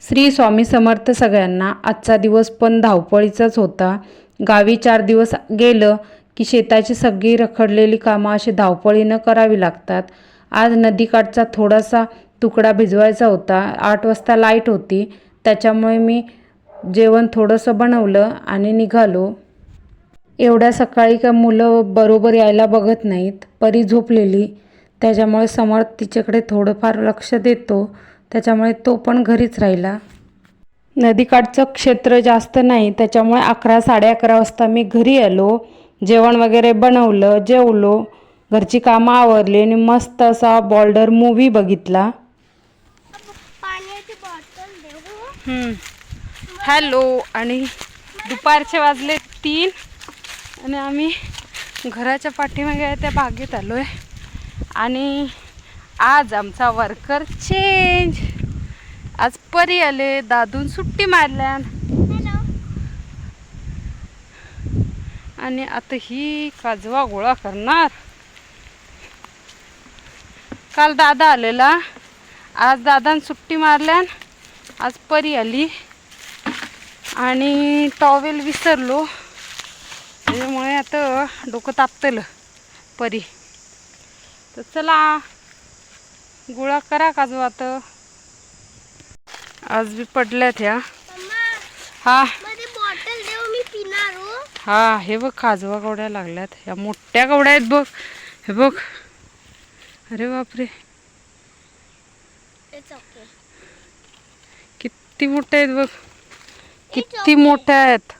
श्री स्वामी समर्थ सगळ्यांना. आजचा दिवस पण धावपळीचाच होता. गावी 4 दिवस गेलं की शेताची सगळी रखडलेली कामं अशी धावपळीनं करावी लागतात. आज नदीकाठचा थोडासा तुकडा भिजवायचा होता. 8 वाजता लाईट होती, त्याच्यामुळे मी जेवण थोडंसं बनवलं आणि निघालो. एवढ्या सकाळी का मुलं बरोबर यायला बघत नाहीत. परी झोपलेली, त्याच्यामुळे समर्थ तिच्याकडे थोडंफार लक्ष देतो, त्याच्यामुळे तो पण घरीच राहिला. नदीकाठचं क्षेत्र जास्त नाही, त्याच्यामुळे 11 11:30 वाजता मी घरी आलो. जेवण वगैरे बनवलं, जेवलो, घरची कामं आवरली आणि मस्त असा बॉर्डर मूव्ही बघितला. पाण्याची बॉटल देऊ. हॅलो. आणि दुपारचे वाजले 3 आणि आम्ही घराच्या पाठीमागे त्या बागेत आलो आहे. आणि आज आमचा वर्कर चेंज. आज परी आले, दादून सुट्टी मारल्या आणि आता ही काजवा गोळा करणार. काल दादा आलेला, आज दादान सुट्टी मारल्यान आज परी आली आणि टॉवेल विसरलो, त्याच्यामुळे आता डोकं तापतलं परी. तर चला गोळा करा काजवा. आता आज बी पडल्यात ह्या. हा बॉटल देऊ, मी पिणार हो. हा, हे बघ काजवा कवड्या लागल्यात. ह्या मोठ्या कवड्या आहेत बघ, हे बघ. अरे बापरे, किती मोठ्या आहेत बघ, किती मोठ्या आहेत.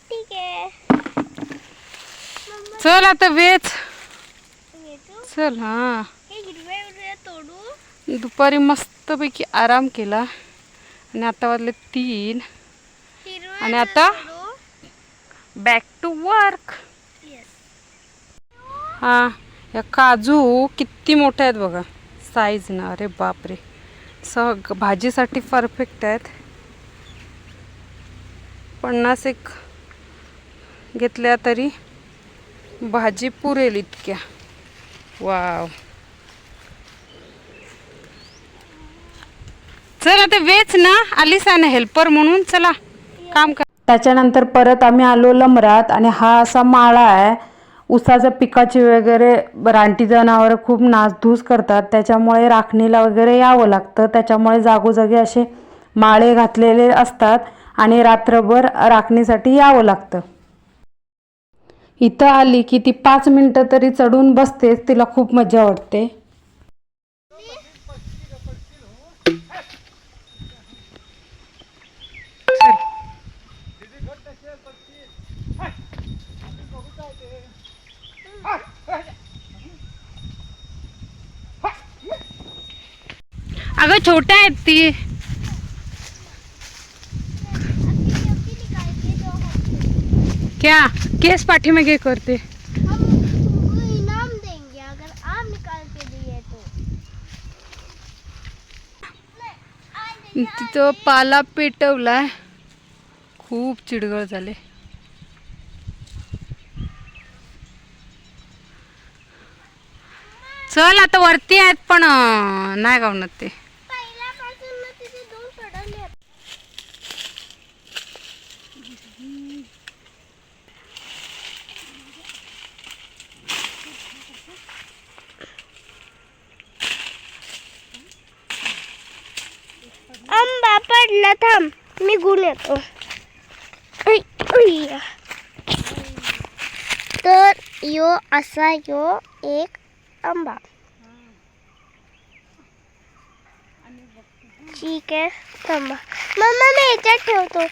ठीक आहे, चल आता वेच चल. हा, तोडू. दुपारी मस्तपैकी आराम केला आणि आता वाजले 3 आणि आता बॅक टू वर्क. हा, या काजू किती मोठ्या आहेत बघा साईज ना. अरे बापरे, भाजीसाठी परफेक्ट आहेत. 50 घेतल्या तरी भाजी पुरेल इतक्या. वाव. चल आता वेच ना, आलीस ना हेल्पर म्हणून, चला काम कर. त्याच्यानंतर परत आम्ही आलो लमरात आणि हा असा माळा आहे. ऊसाच्या पिकाची वगैरे रानटी जनावरं खूप नासधूस करतात, त्याच्यामुळे राखणीला वगैरे यावं लागतं. त्याच्यामुळे जागोजागी असे माळे घातलेले असतात आणि रात्रभर राखणीसाठी यावं लागतं. इथं आली की ती 5 मिनटं तरी चढून बसतेच, तिला खूप मजा वाटते. अगं छोट्या आहेत ती. क्या केस पाठीमागे करते. हम तुमको इनाम देंगे अगर आप निकाल के दिए तो. तिथं पाला पेटवलाय, खूप चिडगळ झाले. चल आता वरती आहेत पण नाही गावणार ते. पहिल्यापासून तिथे 2 पडले. आंबा पडला, थांब मी गुण येतो. तर यो असा यो एक आंबा. ठीक आहे, थांबा मम्मा मी याच्यात ठेवतो.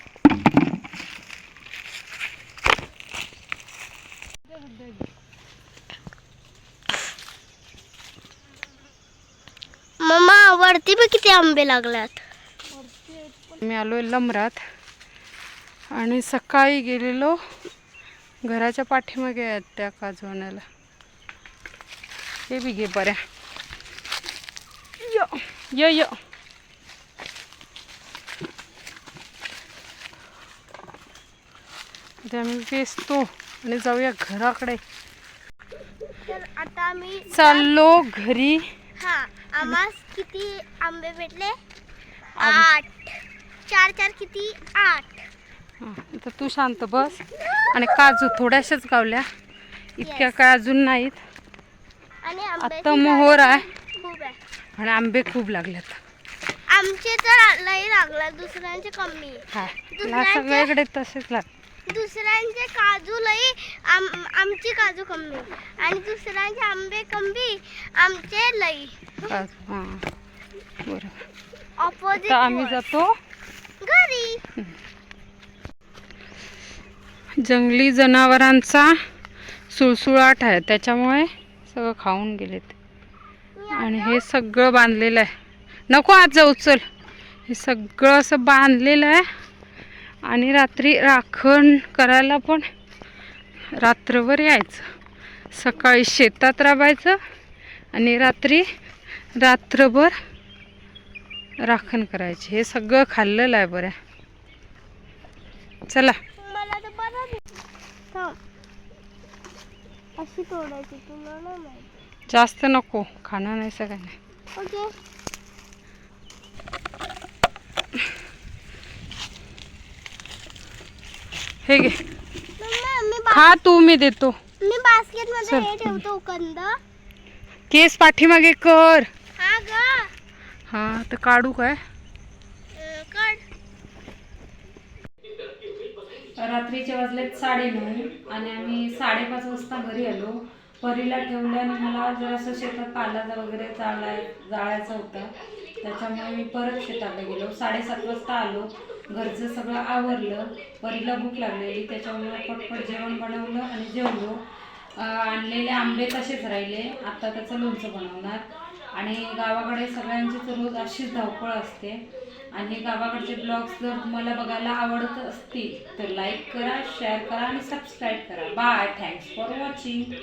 मम्मा वरती बघ किती आंबे लागल्यात. मी आलोय लमरात आणि सकाळी गेलेलो घराच्या पाठीमागे आहेत त्या काजू आणायला. हे बी घे बऱ्या. य य आता आम्ही वेचतो आणि जाऊया घराकडे. तर आता आम्ही चाललो घरी. हा आम्हास किती आंबे भेटले? 8. 4 किती? 8. हां, तर तू शांत बस. आणि काजू थोड्याशाच गावल्या, इतक्या काय अजून नाहीत. आणि आता मोहर आहे खूप आहे. आणि आंबे खूप लागलेत. आमचे तर लई लागला, दुसऱ्यांचे कमी. हा, सगळ्याकडे तसेच लाग. दुसऱ्यांचे काजू लई, आमची काजू कमी. आणि दुसऱ्यांचे आंबे कमी, आमचे लई. हां, बरं. ऑपोजिट. तर आम्ही जातो घरी. जंगली जनावरांचा सुळसुळाट आहे, त्याच्यामुळे सगळं खाऊन गेलेत. आणि हे सगळं बांधलेलं आहे. नको आज जाऊ, चल. हे सगळं असं बांधलेलं आहे. आणि रात्री राखण करायला पण रात्रभर यायचं. सकाळी शेतात राबायचं आणि रात्रभर राखण करायची. हे सगळं खाल्लेलं आहे बरं. चला. मला तर बरं थांब. अशी तोडायची, तुला नाही माहिती. जास्त नको, खाणं नाही सगळ्यांना. ओके. हे घे, मी खा तू, मी देतो. बास्केट मध्ये चल. हे ठेवतो कंद. केस पाठीमागे कर. हा ग. हा, तर काढू काय? काढ. रात्रीचे वाजलेत 9:30 आणि आम्ही 5:30 वाजता घरी आलो. परीला ठेवल्याने मला जरासं शेतात पाला वगैरे जाळायचा होता, त्याच्यामुळे मी परत शेताला गेलो. 7:30 वाजता आलो. घरचं सगळं आवरलं. परीला भूक लागलेली, त्याच्यामुळे पटपट जेवण बनवलं आणि जेवलो. आणलेले आंबे तसेच राहिले. आता त्याचं लोणचं बनवणार. आणि गावाकडे सगळ्यांचीच रोज अशीच धावपळ असते. आणि गावाकडचे ब्लॉग्स जर तुम्हाला बघायला आवडत असतील तर लाईक करा, शेअर करा आणि सबस्क्राईब करा. बाय. Thanks for watching.